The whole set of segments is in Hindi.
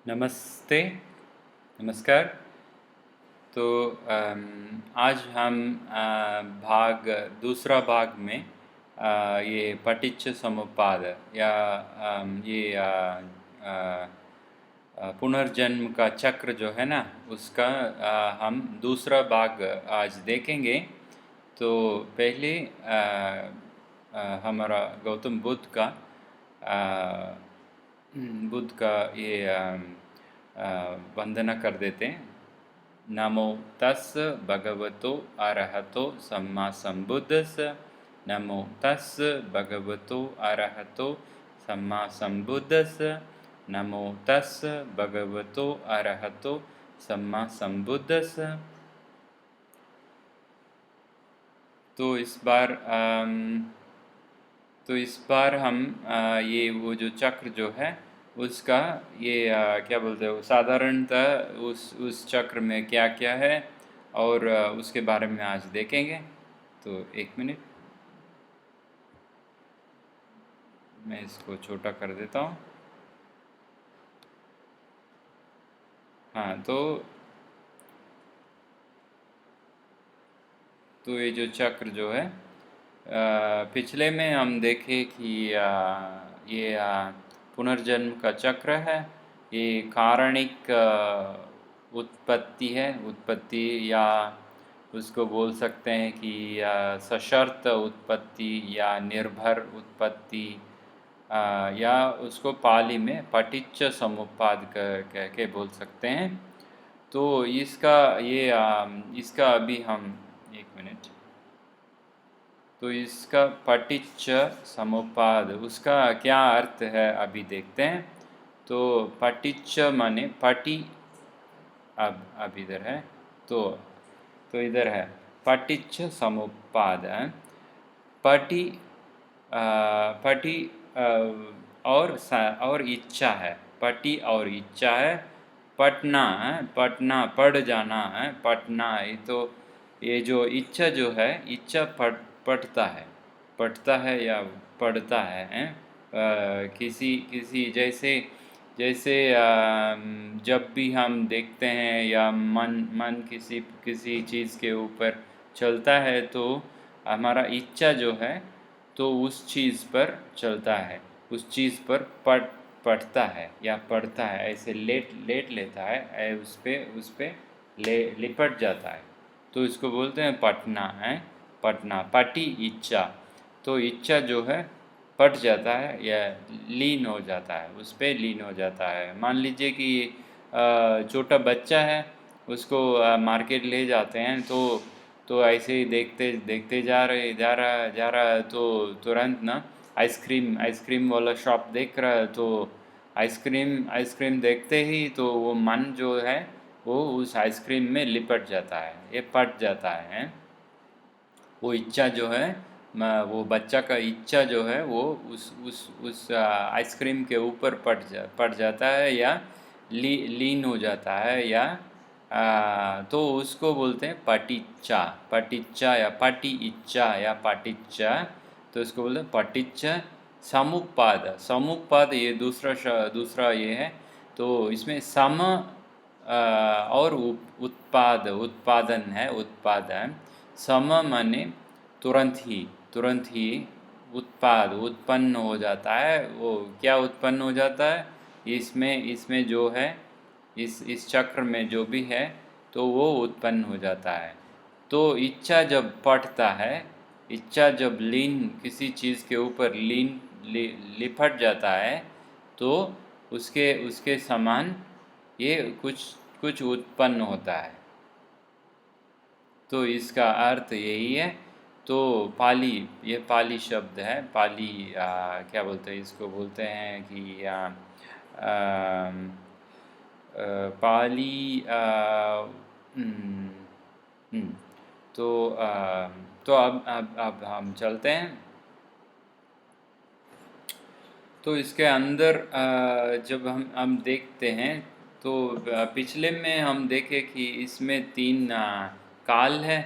नमस्ते, नमस्कार। तो आज हम दूसरा भाग में ये पटिच्च समुप्पाद या ये पुनर्जन्म का चक्र जो है ना उसका हम दूसरा भाग आज देखेंगे। तो पहले हमारा गौतम बुद्ध का ये वंदना कर देते हैं। नमो तस् भगवतो अरहतो सम्मा सम्बुद्धस्स। नमो तस् भगवतो अरहतो सम्मा सम्बुद्धस्स। नमो तस् भगवतो अरहतो सम्मा सम्बुद्धस्स। तो इस बार हम ये वो जो चक्र जो है उसका ये क्या बोलते हो साधारणतः उस चक्र में क्या क्या है और उसके बारे में आज देखेंगे। तो एक मिनट, मैं इसको छोटा कर देता हूँ। हाँ, तो ये जो चक्र जो है पिछले में हम देखे कि ये पुनर्जन्म का चक्र है। ये कारणिक उत्पत्ति या उसको बोल सकते हैं कि सशर्त उत्पत्ति या निर्भर उत्पत्ति, या उसको पाली में पटिच्च समुप्पाद कह के बोल सकते हैं। तो इसका अभी हम एक मिनट, तो इसका पटिच्च समुप्पाद उसका क्या अर्थ है अभी देखते हैं। तो पटिच्च माने पटि, अब इधर है तो इधर है पटिच्च समुप्पाद। पटि पटि और इच्छा है। पटि और इच्छा है। पटना है, पटना पढ़ जाना है, पटना। ये जो इच्छा जो है, इच्छा पढ़ता है या पढ़ता है। किसी किसी जैसे जैसे जब भी हम देखते हैं या मन किसी किसी चीज़ के ऊपर चलता है तो हमारा इच्छा जो है तो उस चीज़ पर चलता है, उस चीज़ पर पढ़ता है या पढ़ता है, ऐसे लेट लेता है, उस पे लिपट जाता है। तो इसको बोलते हैं पटना है। पटना पटी इच्छा, तो इच्छा जो है पट जाता है या लीन हो जाता है, उस पर लीन हो जाता है। मान लीजिए कि छोटा बच्चा है, उसको मार्केट ले जाते हैं तो ऐसे ही देखते देखते जा रहा है तो तुरंत ना आइसक्रीम वाला शॉप देख रहा है। तो आइसक्रीम देखते ही तो वो मन जो है वो उस आइसक्रीम में लिपट जाता है, ये पट जाता है। वो इच्छा जो है, वो बच्चा का इच्छा जो है वो उस आइसक्रीम के ऊपर पट जाता है या लीन हो जाता है या तो उसको बोलते हैं पटिच्चा या पटि इच्छा या पटिच्चा। तो इसको बोलते हैं पटिच्च समुप्पाद ये दूसरा ये है। तो इसमें सम और उत्पादन है, उत्पादन। सम माने तुरंत ही उत्पन्न हो जाता है। वो क्या उत्पन्न हो जाता है, इसमें जो है इस चक्र में जो भी है तो वो उत्पन्न हो जाता है। तो इच्छा जब पड़ता है, इच्छा जब किसी चीज़ के ऊपर लिपट जाता है तो उसके उसके समान ये कुछ उत्पन्न होता है। तो इसका अर्थ यही है। तो ये पाली शब्द है। पाली क्या बोलते हैं, इसको बोलते हैं कि पाली हम्म, हम्म, तो अब हम चलते हैं। तो इसके अंदर जब हम देखते हैं तो पिछले में हम देखे कि इसमें तीन काल है।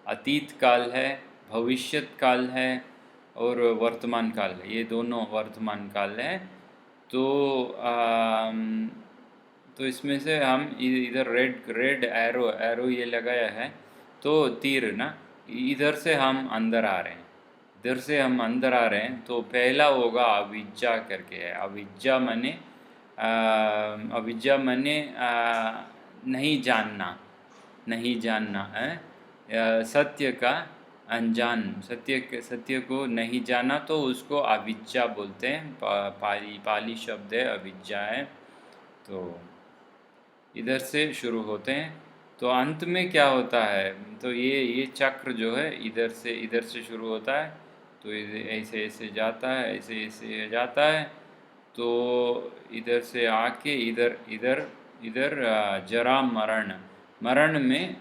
अतीत काल है, भविष्यत काल है और वर्तमान काल है। ये दोनों वर्तमान काल है। तो तो इसमें से हम इधर रेड रेड एरो एरो ये लगाया है, तो तीर ना, इधर से हम अंदर आ रहे हैं, इधर से हम अंदर आ रहे हैं। तो पहला होगा अविज्जा करके है। अविज्जा माने अविज्जा माने नहीं जानना, नहीं जानना है, सत्य का अनजान, सत्य को नहीं जाना, तो उसको अविज्जा बोलते हैं। पाली शब्द है अविज्जा है। तो इधर से शुरू होते हैं, तो अंत में क्या होता है, तो ये चक्र जो है इधर से शुरू होता है, तो ऐसे ऐसे जाता है, ऐसे ऐसे जाता है, तो इधर से आके इधर इधर इधर जरा मरण, मरण में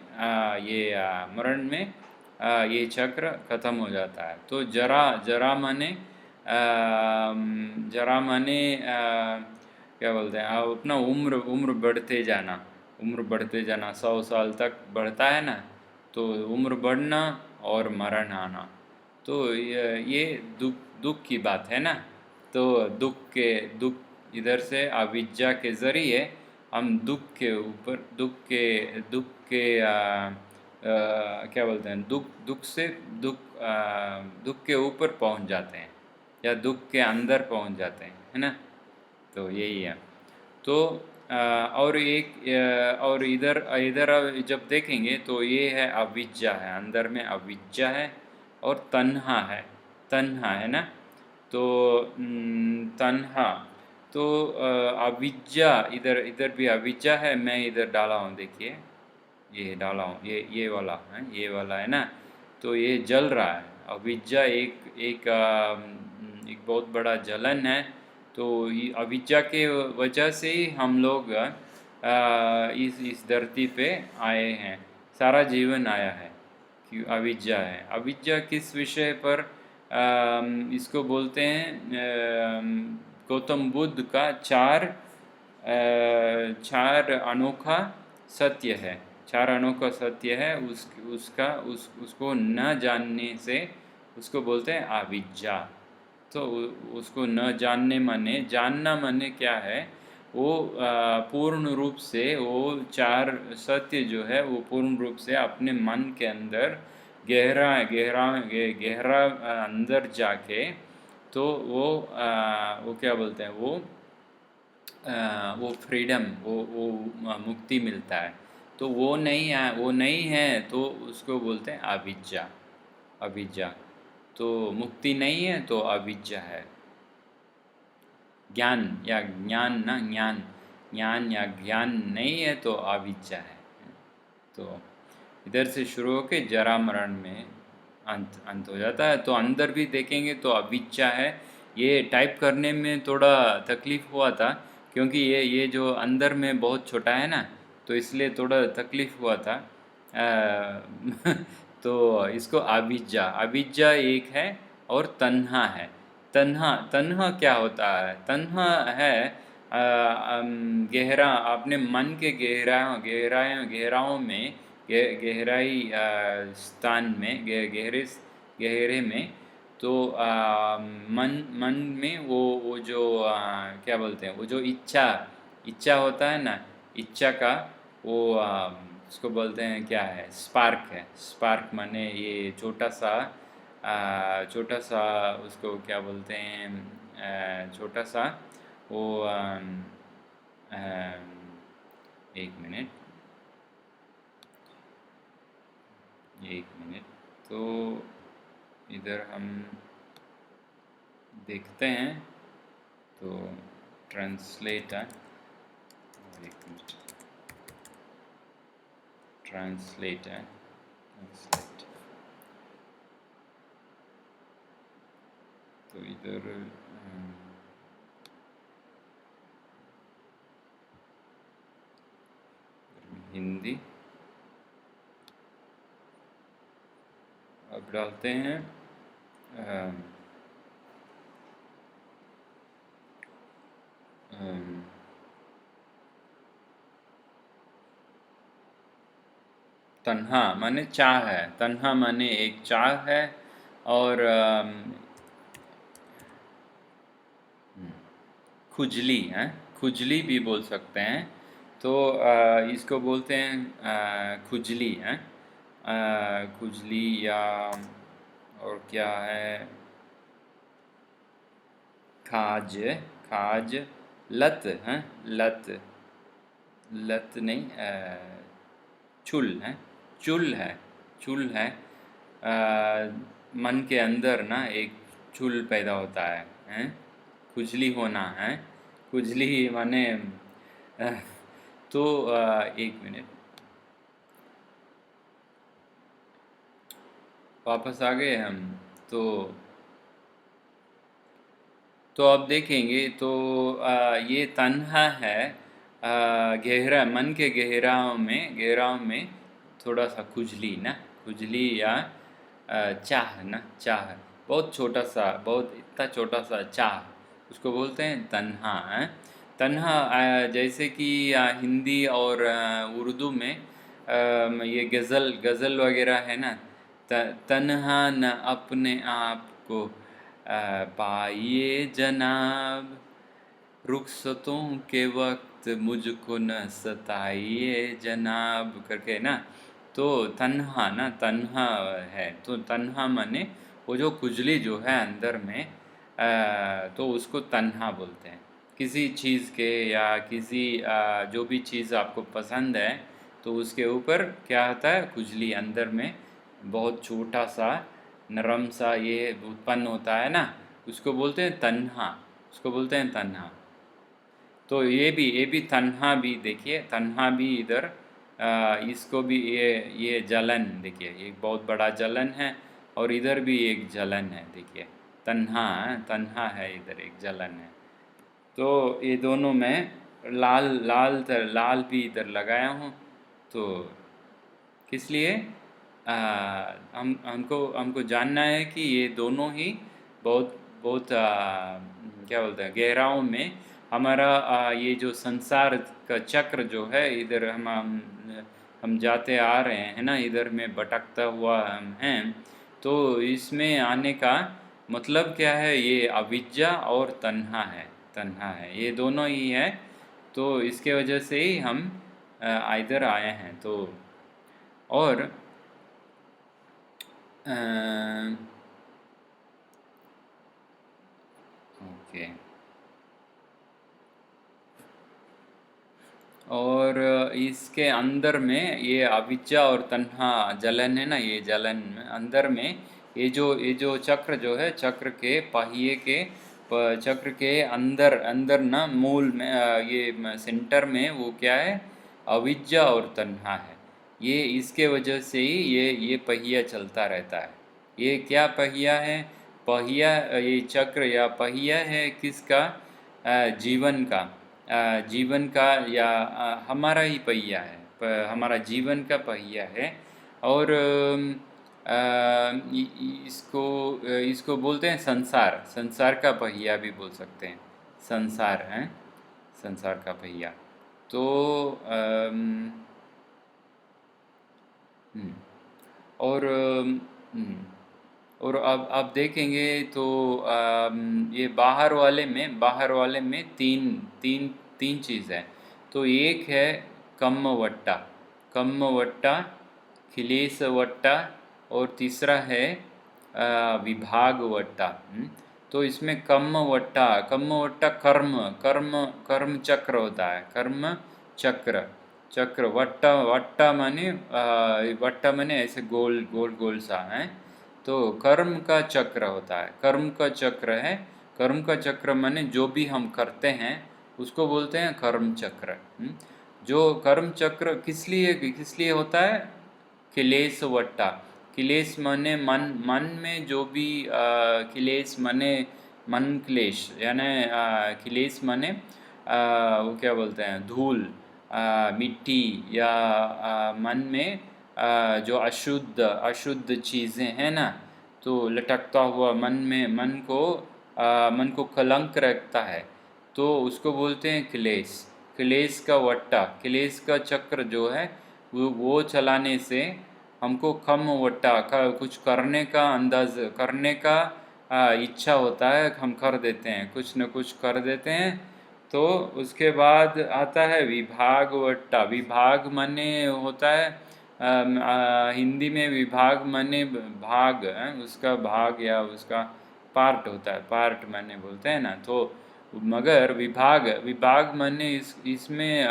मरण में ये चक्र खत्म हो जाता है। तो जरा जरा माने जरा माने क्या बोलते हैं, अपना उम्र उम्र बढ़ते जाना, उम्र बढ़ते जाना, 100 साल तक बढ़ता है ना, तो उम्र बढ़ना और मरण आना। तो ये दुख दुख की बात है ना। तो दुख इधर से अविद्या के ज़रिए हम दुख के ऊपर दुख के क्या बोलते हैं, दुख से दुख के ऊपर पहुंच जाते हैं, या दुख के अंदर पहुंच जाते हैं, है ना। तो यही है। तो और एक और इधर इधर जब देखेंगे तो ये है अविज्जा है, अंदर में अविज्जा है और तन्हा है, तन्हा है ना। तो तन्हा, तो अविज्जा, इधर इधर भी अविज्जा है, मैं इधर डाला हूँ, देखिए ये डाला हूँ, ये वाला है, ये वाला है ना। तो ये जल रहा है, अविज्जा एक बहुत बड़ा जलन है। तो अविद्या के वजह से ही हम लोग इस धरती पे आए हैं, सारा जीवन आया है कि अविद्या है। अविद्या किस विषय पर इसको बोलते हैं, गौतम बुद्ध का चार अनोखा सत्य है, चार अनोखा सत्य है, उसको न जानने से उसको बोलते हैं अविद्या। तो उसको न जानने माने, जानना माने क्या है, वो पूर्ण रूप से वो चार सत्य जो है वो पूर्ण रूप से अपने मन के अंदर गहरा गहरा गहरा अंदर जाके, तो वो क्या बोलते हैं, वो फ्रीडम, वो मुक्ति मिलता है। तो वो नहीं है, तो उसको बोलते हैं अविद्या, अविद्या। तो मुक्ति नहीं है तो अविद्या है। ज्ञान या ज्ञान ना, ज्ञान ज्ञान या ज्ञान नहीं है तो अविद्या है। तो इधर से शुरू होके जरा मरण में अंत हो जाता है। तो अंदर भी देखेंगे तो अविद्या है। ये टाइप करने में थोड़ा तकलीफ़ हुआ था, क्योंकि ये जो अंदर में बहुत छोटा है ना, तो इसलिए थोड़ा तकलीफ़ हुआ था। तो इसको अविद्या, अविद्या एक है और तन्हा है। तन्हा, तन्हा क्या होता है, तन्हा है गहरा, अपने मन के गहराओं में, गहराई स्थान में, गहरे में। तो मन में वो जो क्या बोलते हैं, वो जो इच्छा इच्छा होता है ना, इच्छा का वो उसको बोलते हैं क्या है, स्पार्क है। स्पार्क माने ये छोटा सा उसको क्या बोलते हैं, छोटा सा वो एक मिनट, एक मिनट। तो इधर हम देखते हैं, तो ट्रांसलेट है, एक मिनट, ट्रांसलेट है, ट्रांसलेट। तो इधर हिंदी अब डालते हैं। तन्हा माने चाह है, तन्हा माने एक चाह है। और खुजली है, खुजली भी बोल सकते हैं। तो इसको बोलते हैं खुजली है। खुजली या और क्या है, खाज, खाज, लत है, लत, लत नहीं, चुल है, चुल है, चुल है। मन के अंदर ना एक चुल पैदा होता है, हैं? खुजली होना है, खुजली माने अ, तो एक मिनट, वापस आ गए हम। तो अब देखेंगे तो ये तन्हा है, गहरा, मन के गहराव में थोड़ा सा खुजली ना, खुजली या चाह ना, चाह, बहुत छोटा सा, बहुत इतना छोटा सा चाह, उसको बोलते हैं तन्हा है। तन्हा जैसे कि हिंदी और उर्दू में ये गज़ल वगैरह है ना, तन्हा न अपने आप को पाइए जनाब, रुखसतों के वक्त मुझको न सताइए जनाब करके ना। तो तन्हा ना, तन्हा है, तो तन्हा माने वो जो खुजली जो है अंदर में, तो उसको तन्हा बोलते हैं। किसी चीज़ के या किसी जो भी चीज़ आपको पसंद है, तो उसके ऊपर क्या होता है, खुजली अंदर में बहुत छोटा सा नरम सा ये उत्पन्न होता है ना, उसको बोलते हैं तन्हा, उसको बोलते हैं तन्हा। तो ये भी तन्हा भी देखिए, तन्हा भी इधर इसको भी ये जलन देखिए, एक बहुत बड़ा जलन है, और इधर भी एक जलन है देखिए, तन्हा है, इधर एक जलन है। तो ये दोनों में लाल भी इधर लगाया हूँ। तो किस लिए हमको जानना है कि ये दोनों ही बहुत बहुत क्या बोलते हैं, गहराओं में हमारा ये जो संसार का चक्र जो है, इधर हम जाते आ रहे हैं ना, इधर में भटकता हुआ हम हैं। तो इसमें आने का मतलब क्या है, ये अविद्या और तन्हा है, तन्हा है, ये दोनों ही है। तो इसके वजह से ही हम इधर आए हैं। तो और ओके, और इसके अंदर में ये अविद्या और तन्हा जलन है ना, ये जलन अंदर में ये जो चक्र जो है, चक्र के पहिए के चक्र के अंदर अंदर ना, मूल में ये सेंटर में वो क्या है, अविद्या और तन्हा है। ये इसके वजह से ही ये पहिया चलता रहता है। ये क्या पहिया है, पहिया ये चक्र या पहिया है किसका, जीवन का, जीवन का, या हमारा ही पहिया है, हमारा जीवन का पहिया है। और इसको इसको बोलते हैं संसार, संसार का पहिया भी बोल सकते हैं, संसार है, संसार का पहिया। तो हम्म, और और अब आप देखेंगे तो ये बाहर वाले में तीन तीन तीन चीज़ है। तो एक है कम्मवट्टा, कम्मवट्टा, खिलेसवट्टा, और तीसरा है विभागवट्टा। तो इसमें कम्मवट्टा कर्म कर्म कर्म चक्र होता है, कर्म चक्र, चक्र, वट्टा माने ऐसे गोल गोल गोल सा है। तो कर्म का चक्र होता है, कर्म का चक्र है, कर्म का चक्र माने जो भी हम करते हैं उसको बोलते हैं कर्म चक्र। जो कर्म चक्र किस लिए होता है, किलेश वट्टा, किलेश माने मन, मन में जो भी किलेश माने मन क्लेश, यानी किलेश माने वो क्या बोलते हैं, धूल, मिट्टी, या मन में जो अशुद्ध अशुद्ध चीज़ें हैं ना, तो लटकता हुआ मन में, मन को कलंक रखता है, तो उसको बोलते हैं क्लेश, क्लेश का वट्टा, क्लेश का चक्र जो है वो चलाने से हमको कम वट्टा का कुछ करने का अंदाज, करने का इच्छा होता है, हम कर देते हैं, कुछ न कुछ कर देते हैं। तो उसके बाद आता है विभाग वट्टा। विभाग माने होता है हिंदी में विभाग माने भाग, उसका भाग या उसका पार्ट होता है, पार्ट माने बोलते हैं ना। तो मगर विभाग विभाग माने इसमें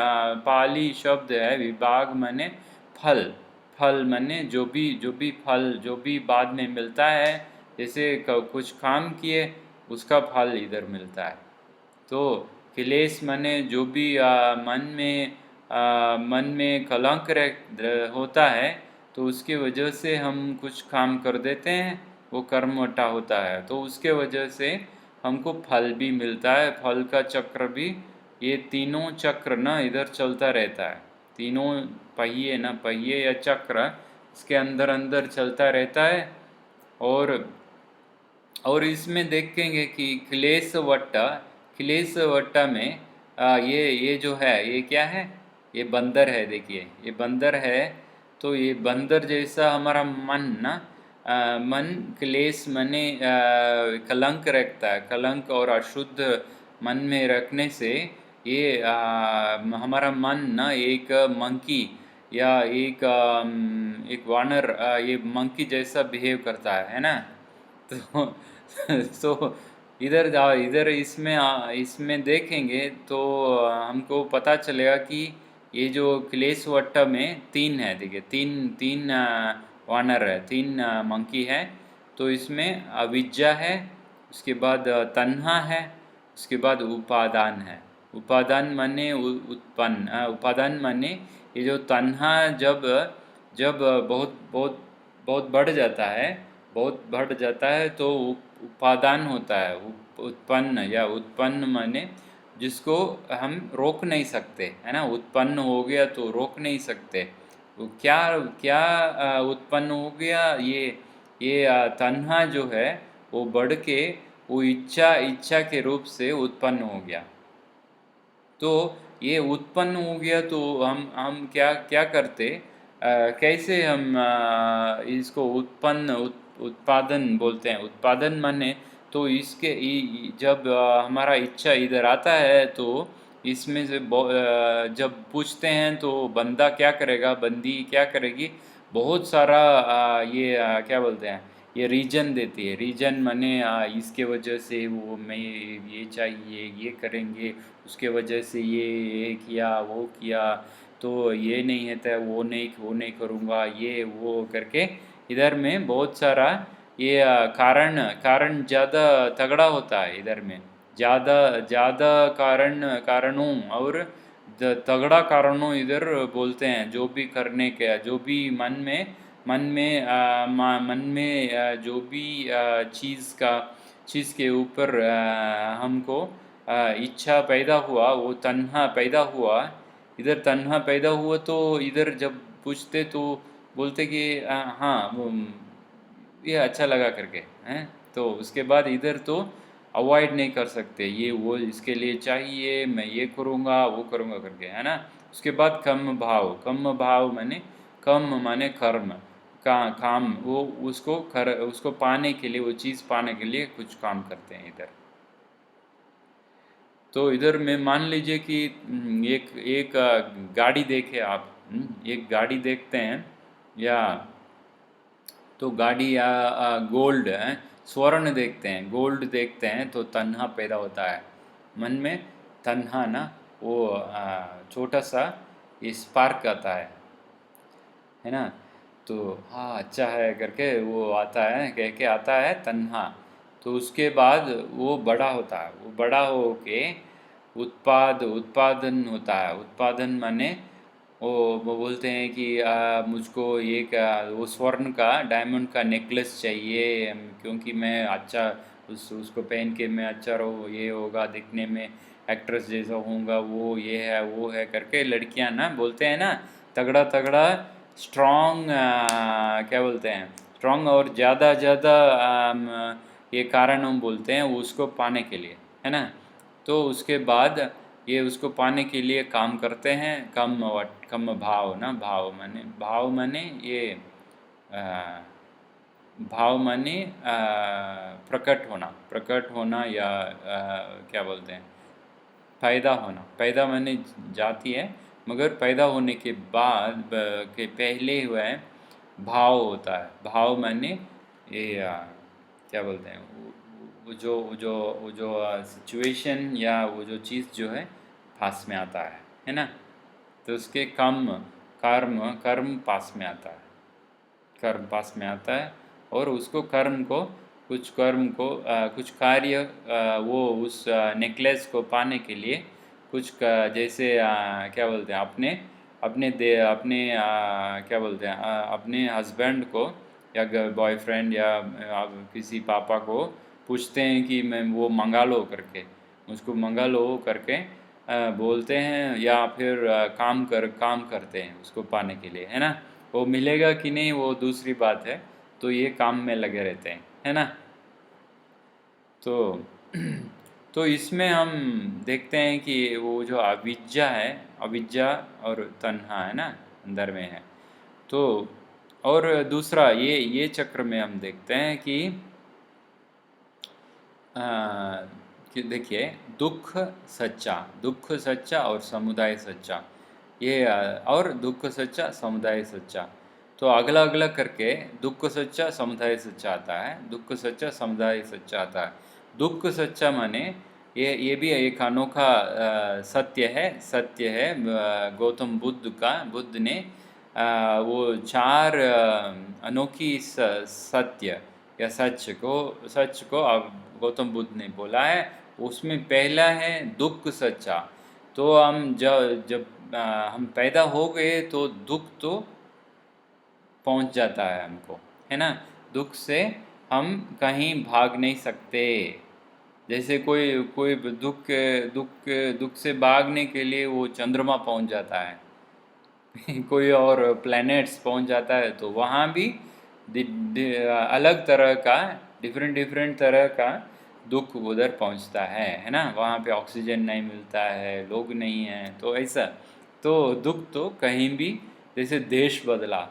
पाली शब्द है। विभाग माने फल, फल माने जो भी फल जो भी बाद में मिलता है, जैसे कुछ काम किए उसका फल इधर मिलता है। तो क्लेश माने जो भी मन में कलंक होता है, तो उसके वजह से हम कुछ काम कर देते हैं, वो कर्मवटा होता है। तो उसके वजह से हमको फल भी मिलता है, फल का चक्र भी। ये तीनों चक्र ना इधर चलता रहता है, तीनों पहिए ना, पहिए या चक्र इसके अंदर अंदर चलता रहता है। और इसमें देखेंगे कि क्लेश वट्टा में ये जो है ये क्या है, ये बंदर है। देखिए ये बंदर है। तो ये बंदर जैसा हमारा मन ना, मन क्लेश मने कलंक रखता है। कलंक और अशुद्ध मन में रखने से ये हमारा मन ना एक मंकी या एक वानर, ये मंकी जैसा बिहेव करता है ना। तो सो इधर इसमें देखेंगे तो हमको पता चलेगा कि ये जो क्लेश वट्टा में तीन है। देखिए तीन तीन वानर है, तीन मंकी है। तो इसमें अविद्या है, उसके बाद तन्हा है, उसके बाद उपादान है। उपादान माने उत्पन्न, उपादान माने ये जो तन्हा जब जब बहुत बहुत बहुत बढ़ जाता है, बहुत बढ़ जाता है तो उपादान होता है। उत्पन्न या उत्पन्न माने जिसको हम रोक नहीं सकते, है ना। उत्पन्न हो गया तो रोक नहीं सकते। वो क्या क्या उत्पन्न हो गया, ये तन्हा जो है वो बढ़ के वो इच्छा इच्छा के रूप से उत्पन्न हो गया। तो ये उत्पन्न हो गया तो हम क्या क्या करते, कैसे हम इसको उत्पादन बोलते हैं। उत्पादन माने तो इसके जब हमारा इच्छा इधर आता है तो इसमें से जब पूछते हैं तो बंदा क्या करेगा, बंदी क्या करेगी, बहुत सारा क्या बोलते हैं, ये रीजन देती है। रीजन माने इसके वजह से वो मैं ये चाहिए, ये करेंगे, उसके वजह से ये किया वो किया, तो ये नहीं है तो वो नहीं करूँगा, ये वो करके इधर में बहुत सारा ये कारण कारण ज़्यादा तगड़ा होता है इधर में। ज़्यादा ज़्यादा कारणों और तगड़ा कारणों इधर बोलते हैं। जो भी करने का, जो भी मन में जो भी चीज़ के ऊपर हमको इच्छा पैदा हुआ, वो तन्हा पैदा हुआ। इधर तन्हा पैदा हुआ तो इधर जब पूछते तो बोलते कि हाँ ये अच्छा लगा करके हैं। तो उसके बाद इधर तो अवॉइड नहीं कर सकते, ये वो इसके लिए चाहिए, मैं ये करूँगा वो करूँगा करके, है ना। उसके बाद कम भाव माने कम माने कर्म का काम, वो उसको पाने के लिए, वो चीज़ पाने के लिए कुछ काम करते हैं इधर। तो इधर में मान लीजिए कि एक एक गाड़ी देखे आप, एक गाड़ी देखते हैं या तो गाड़ी या गोल्ड है, स्वर्ण देखते हैं, गोल्ड देखते हैं तो तन्हा पैदा होता है मन में। तन्हा ना वो छोटा सा स्पार्क आता है ना। तो हाँ अच्छा है करके वो आता है, कह के आता है तन्हा। तो उसके बाद वो बड़ा होता है, वो बड़ा हो के उत्पादन होता है। उत्पादन माने वो बोलते हैं कि मुझको वो स्वर्ण का, डायमंड का नेकलेस चाहिए, क्योंकि मैं अच्छा उसको पहन के मैं अच्छा रहो, ये होगा दिखने में, एक्ट्रेस जैसा होऊंगा, वो ये है वो है करके लड़कियां ना बोलते हैं ना, तगड़ा तगड़ा स्ट्रॉन्ग, क्या बोलते हैं, स्ट्रॉन्ग और ज़्यादा ज़्यादा ये कारण हम बोलते हैं उसको पाने के लिए, है ना। तो उसके बाद ये उसको पाने के लिए काम करते हैं। कम भाव ना, भाव माने ये आ, भाव माने प्रकट होना या क्या बोलते हैं, पैदा होना, पैदा माने जाती है, मगर पैदा होने के बाद के पहले हुआ है भाव होता है। भाव माने ये क्या बोलते हैं, वो जो सिचुएशन या वो जो चीज़ जो है पास में आता है ना। तो उसके कर्म कर्म पास में आता है, कर्म पास में आता है, और उसको कर्म को कुछ कार्य वो उस नेकलेस को पाने के लिए जैसे क्या बोलते हैं, क्या बोलते हैं, अपने हस्बैंड को या बॉयफ्रेंड या किसी पापा को पूछते हैं कि मैं वो मंगा लो करके, मुझको मंगा लो करके बोलते हैं, या फिर काम करते हैं उसको पाने के लिए, है ना। वो मिलेगा कि नहीं वो दूसरी बात है, तो ये काम में लगे रहते हैं, है ना। तो तो इसमें हम देखते हैं कि वो जो अविद्या है, अविद्या और तन्हा है ना, अंदर में है। तो और दूसरा ये चक्र में हम देखते हैं कि देखिए, दुख सच्चा और समुदाय सच्चा, ये और दुख सच्चा समुदाय सच्चा। तो अगला अगला करके दुख सच्चा समुदाय सच्चा आता है, दुख सच्चा समुदाय सच्चा आता है। दुख सच्चा माने ये भी एक अनोखा सत्य है। गौतम बुद्ध ने वो चार अनोखी सत्य या सच को अब गौतम बुद्ध ने बोला है। उसमें पहला है दुख सच्चा। तो हम जब हम पैदा हो गए तो दुख तो पहुंच जाता है हमको, है ना। दुख से हम कहीं भाग नहीं सकते। जैसे कोई कोई दुख से भागने के लिए वो चंद्रमा पहुंच जाता है कोई और प्लैनेट्स पहुंच जाता है, तो वहाँ भी अलग तरह का डिफरेंट डिफरेंट तरह का दुख उधर पहुंचता है ना। वहाँ पे ऑक्सीजन नहीं मिलता है, लोग नहीं हैं, तो ऐसा तो दुख तो कहीं भी, जैसे देश बदला,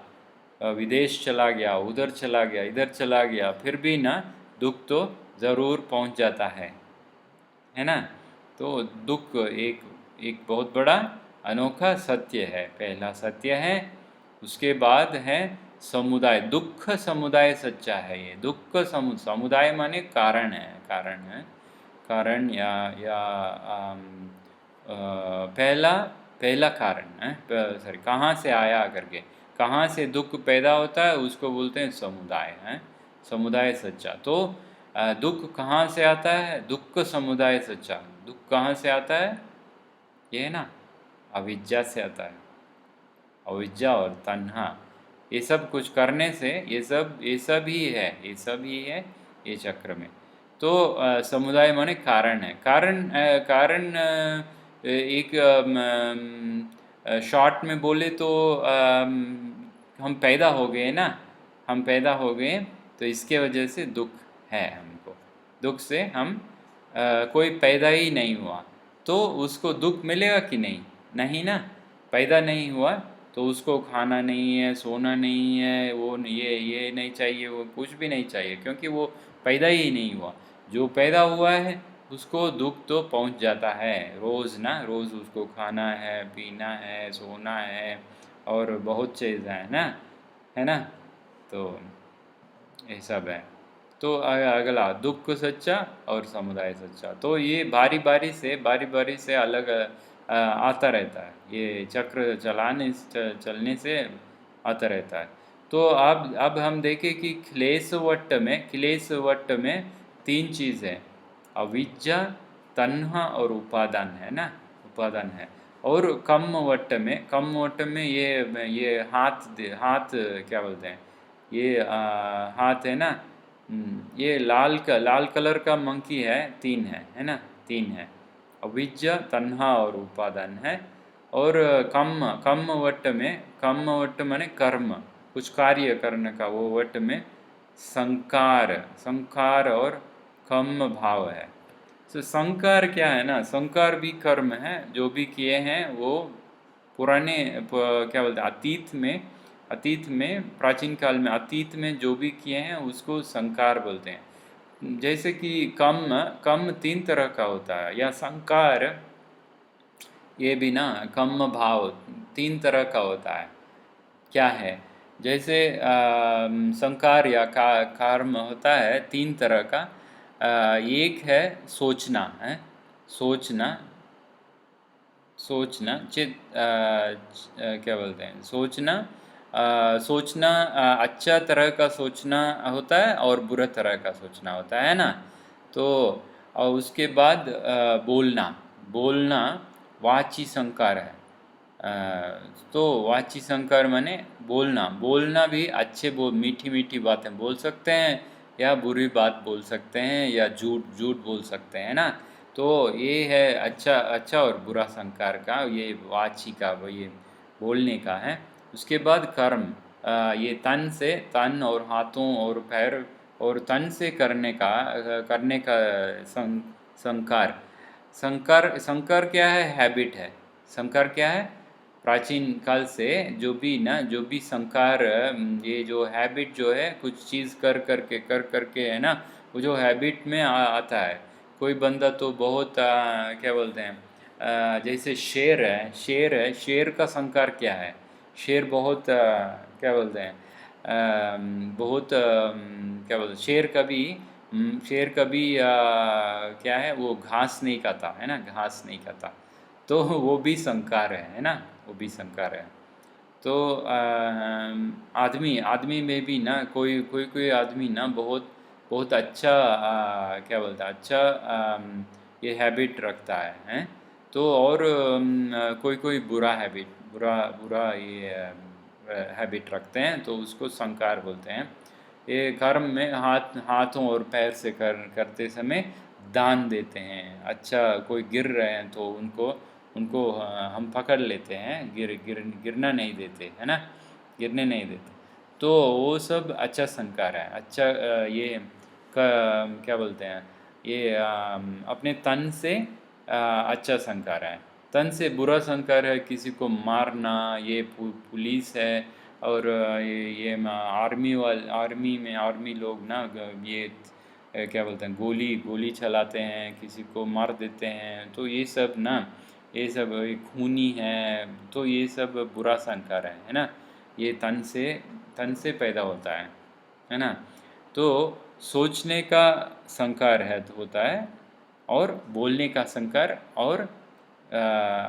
विदेश चला गया, उधर चला गया, इधर चला गया, फिर भी ना दुख तो ज़रूर पहुंच जाता है ना। तो दुख एक एक बहुत बड़ा अनोखा सत्य है, पहला सत्य है। उसके बाद है समुदाय, दुख समुदाय सच्चा है। ये दुख समुदाय माने कारण है, कारण या पहला पहला कारण है, सॉरी, कहाँ से आया करके, कहाँ से दुख पैदा होता है उसको बोलते हैं समुदाय है, समुदाय सच्चा। तो दुख कहाँ से आता है, दुख समुदाय सच्चा। दुख कहाँ से आता है, ये है ना, अविद्या से आता है। अविद्या और तन्हा, ये सब कुछ करने से ये सब ही है ये चक्र में। तो समुदाय माने कारण है, कारण एक शॉर्ट में बोले तो हम पैदा हो गए ना, हम पैदा हो गए, तो इसके वजह से दुख है हमको। दुख से हम कोई पैदा ही नहीं हुआ तो उसको दुख मिलेगा कि नहीं, नहीं ना। पैदा नहीं हुआ तो उसको खाना नहीं है, सोना नहीं है, वो ये नहीं चाहिए, वो कुछ भी नहीं चाहिए, क्योंकि वो पैदा ही नहीं हुआ। जो पैदा हुआ है उसको दुख तो पहुंच जाता है रोज़ ना, रोज़ उसको खाना है, पीना है, सोना है, और बहुत चीज़ें हैं ना, है ना। तो ये सब है। तो अगला दुख सच्चा और समुदाय सच्चा, तो ये बारी बारी से अलग आता रहता है, ये चक्र चलने से आता रहता है। तो अब हम देखें कि क्लेशवट्ट में तीन चीज़ है, अविद्या, तन्हा और उपादान है ना, उपादान है। और कम वट्ट में ये हाथ क्या बोलते हैं, ये हाथ है ना, ये लाल कलर का मंकी है, तीन है ना, तीन है, अविद्या, तन्हा और उपादान है। और कम वट्ट माने कर्म, कुछ कार्य करने का, वो वट्ट में संकार और कम भाव है। तो संकार क्या है ना, संकार भी कर्म है, जो भी किए हैं वो पुराने क्या बोलते हैं, अतीत में प्राचीन काल में अतीत में जो भी किए हैं उसको संकार बोलते हैं। जैसे कि कम तीन तरह का होता है, या संकार ये भी ना कम भाव तीन तरह का होता है। क्या है? जैसे संकार या कर्म होता है तीन तरह का। एक है सोचना है, सोचना, सोचना क्या बोलते हैं, सोचना, सोचना अच्छा तरह का सोचना होता है और बुरा तरह का सोचना होता है ना। तो और उसके बाद बोलना, बोलना वाची संकार है। तो वाची संकार माने बोलना, बोलना भी अच्छे मीठी मीठी बातें बोल सकते हैं या बुरी बात बोल सकते हैं या झूठ झूठ बोल सकते हैं ना। तो ये है अच्छा अच्छा और बुरा संकार का, ये वाची का वो ये बोलने का है। उसके बाद कर्म, ये तन से, तन और हाथों और पैर और तन से करने का संकार। संकार संकार क्या है? हैबिट है। संकार क्या है? प्राचीन काल से जो भी ना, जो भी संकार, ये जो हैबिट जो है, कुछ चीज़ कर करके है ना, वो जो हैबिट में आता है। कोई बंदा तो बहुत क्या बोलते हैं, जैसे शेर है, शेर है, शेर का संकार क्या है? शेर बहुत क्या बोलते हैं, बहुत क्या बोलते हैं, शेर कभी क्या है, वो घास नहीं खाता है ना, घास नहीं खाता। तो वो भी संकार है ना, वो भी संकार है। तो आदमी आदमी में भी ना कोई कोई कोई आदमी ना बहुत बहुत अच्छा क्या बोलता है, अच्छा ये हैबिट रखता है, हैं? तो और कोई कोई बुरा हैबिट, बुरा बुरा ये हैबिट रखते हैं, तो उसको संकार बोलते हैं। ये कर्म में हाथों और पैर से करते समय दान देते हैं। अच्छा कोई गिर रहे हैं तो उनको उनको हम पकड़ लेते हैं, गिरना नहीं देते है ना, गिरने नहीं देते। तो वो सब अच्छा संकार है। अच्छा क्या बोलते हैं, ये अपने तन से अच्छा संकार है। तन से बुरा संकार है किसी को मारना, ये पुलिस है और ये आर्मी में आर्मी लोग ना ये क्या बोलते हैं, गोली गोली चलाते हैं, किसी को मार देते हैं। तो ये सब ना, ये सब खूनी है, तो ये सब बुरा संकार है ना। ये तन से पैदा होता है ना। तो सोचने का संकार है तो होता है, और बोलने का संकार,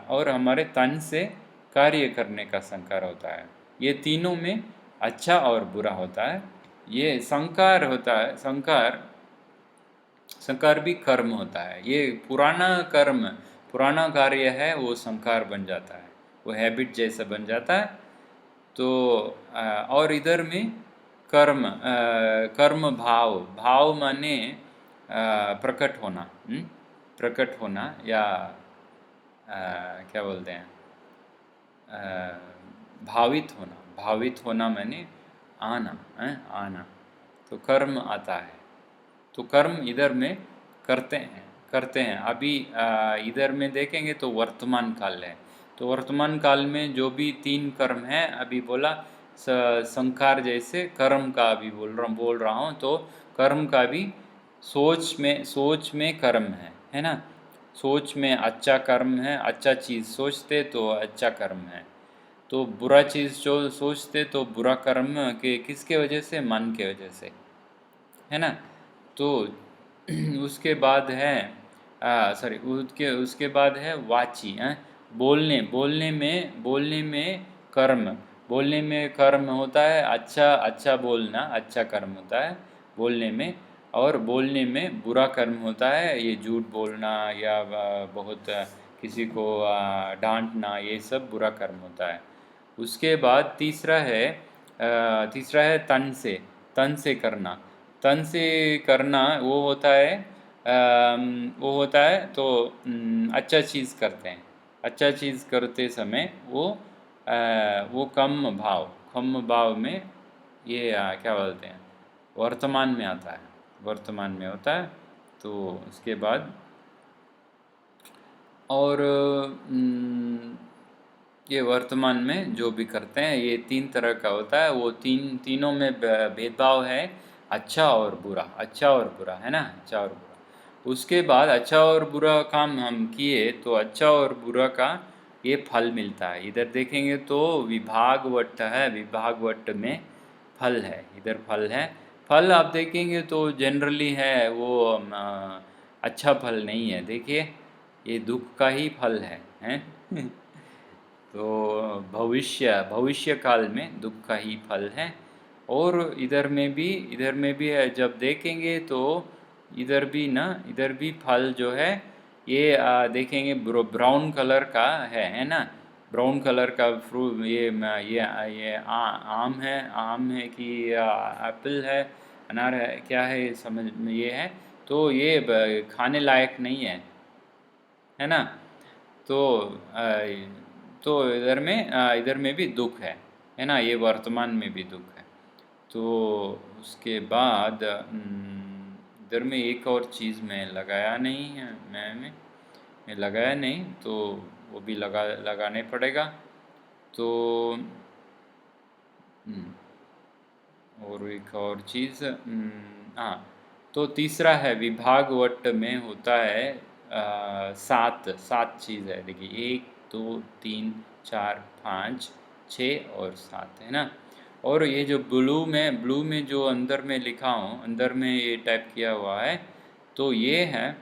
और हमारे तन से कार्य करने का संकार होता है। ये तीनों में अच्छा और बुरा होता है। ये संकार होता है, संकार संकार भी कर्म होता है। ये पुराना कर्म, पुराना कार्य है, वो संकार बन जाता है, वो हैबिट जैसा बन जाता है। तो और इधर में कर्म भाव, भाव माने प्रकट होना, प्रकट होना या क्या बोलते हैं, अ, भावित होना, भावित होना माने आना, आना। तो कर्म आता है। तो कर्म इधर में करते हैं। अभी इधर में देखेंगे तो वर्तमान काल है। तो वर्तमान काल में जो भी तीन कर्म हैं, अभी बोला संकार जैसे कर्म का अभी बोल रहा हूँ। तो कर्म का भी सोच में कर्म है ना। सोच में अच्छा कर्म है, अच्छा चीज़ सोचते तो अच्छा कर्म है। तो बुरा चीज़ जो सोचते तो बुरा कर्म के किसके वजह से? मन के वजह से, है ना। तो उसके बाद है सॉरी, उसके बाद है वाची, बोलने में कर्म, बोलने में कर्म होता है। अच्छा अच्छा बोलना अच्छा कर्म होता है बोलने में। और बोलने में बुरा कर्म होता है, ये झूठ बोलना या बहुत किसी को डांटना, ये सब बुरा कर्म होता है। उसके बाद तीसरा है तन से करना। तन से करना वो होता है, तो अच्छा चीज़ करते हैं। अच्छा चीज़ करते समय वो कम भाव में ये क्या बोलते हैं, वर्तमान में आता है, वर्तमान में होता है। तो उसके बाद और ये वर्तमान में जो भी करते हैं, ये तीन तरह का होता है। वो तीनों में भेदभाव है, अच्छा और बुरा, अच्छा और बुरा, है ना, अच्छा और बुरा। उसके बाद अच्छा और बुरा काम हम किए तो अच्छा और बुरा का ये फल मिलता है। इधर देखेंगे तो विभागवट है, विभागवट में फल है, इधर फल है। फल आप देखेंगे तो जनरली है वो अच्छा फल नहीं है। देखिए ये दुख का ही फल है, हैं? तो भविष्य काल में दुख का ही फल है। और इधर में भी है, जब देखेंगे तो इधर भी फल जो है ये देखेंगे ब्राउन कलर का है ना। ब्राउन कलर का फ्रूट ये आम है कि एप्पल है, अनार है, क्या है ये समझ में ये है। तो ये खाने लायक नहीं है ना। तो तो इधर में भी दुख है ना, ये वर्तमान में भी दुख है। तो उसके बाद इधर में एक और चीज़ मैं लगाया नहीं है, मैं लगाया नहीं, तो वो भी लगाने पड़ेगा। तो और एक और चीज़ हाँ, तो तीसरा है विभागवट में होता है सात चीज़ है। देखिए 1 2 3 4 5 6 और 7 है ना। और ये जो ब्लू में जो अंदर में लिखा हूँ, अंदर में ये टाइप किया हुआ है, तो ये है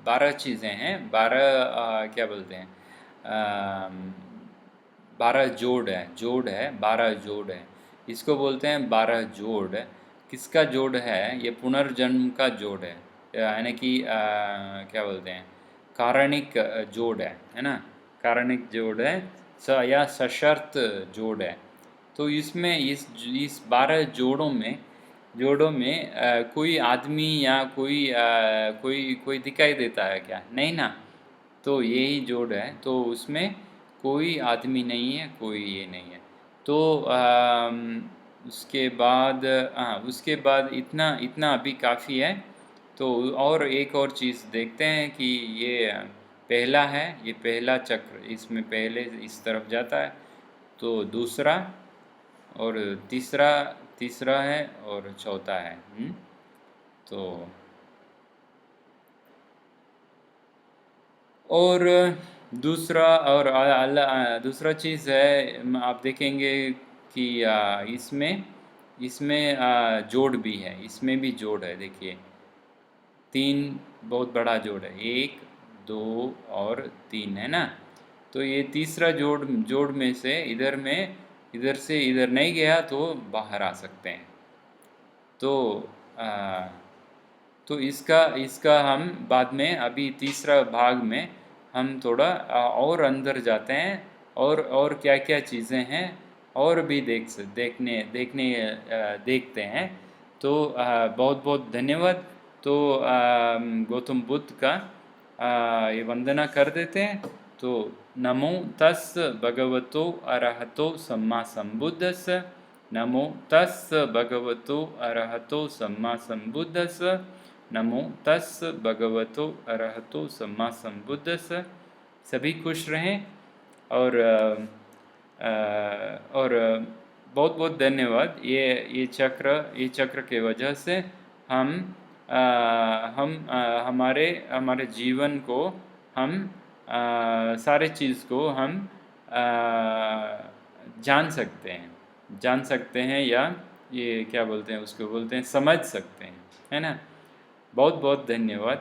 12 चीज़ें हैं। 12 क्या बोलते हैं, 12 जोड़ है 12 जोड़ है। इसको बोलते हैं 12 जोड़। किसका जोड़ है? ये पुनर्जन्म का जोड़ है, यानी कि क्या बोलते हैं, कारणिक जोड़ है ना। कारणिक जोड़ है या सशर्त जोड़ है। तो इसमें इस 12 जोड़ों में कोई आदमी या कोई दिखाई देता है क्या? नहीं ना। तो यही जोड़ है, तो उसमें कोई आदमी नहीं है, कोई ये नहीं है। तो उसके बाद इतना इतना अभी काफ़ी है। तो और एक और चीज़ देखते हैं कि ये पहला है, ये पहला चक्र, इसमें पहले इस तरफ जाता है, तो दूसरा और तीसरा तीसरा है और चौथा है। तो और दूसरा चीज़ है, आप देखेंगे कि इसमें जोड़ भी है, इसमें भी जोड़ है। देखिए 3 बहुत बड़ा जोड़ है, 1 2 और 3 है ना। तो ये तीसरा जोड़ में से इधर से इधर नहीं गया तो बाहर आ सकते हैं। तो आ, तो इसका हम बाद में, अभी तीसरा भाग में हम थोड़ा और अंदर जाते हैं, और क्या क्या चीज़ें हैं और भी देखते हैं। तो बहुत बहुत धन्यवाद। तो गौतम बुद्ध का ये वंदना कर देते हैं। तो नमो तस् भगवतो अरहतो सम्मा संबुद्धस्स। नमो तस् भगवतो अरहतो सम्मा संबुद्धस्स। नमो तस् भगवतो अरहतो सम्मा संबुद्धस्स। सभी खुश रहें। और बहुत बहुत धन्यवाद। ये चक्र के वजह से हम हमारे जीवन को, हम सारे चीज़ को हम जान सकते हैं या ये क्या बोलते हैं, उसको बोलते हैं समझ सकते हैं, है ना। बहुत बहुत धन्यवाद।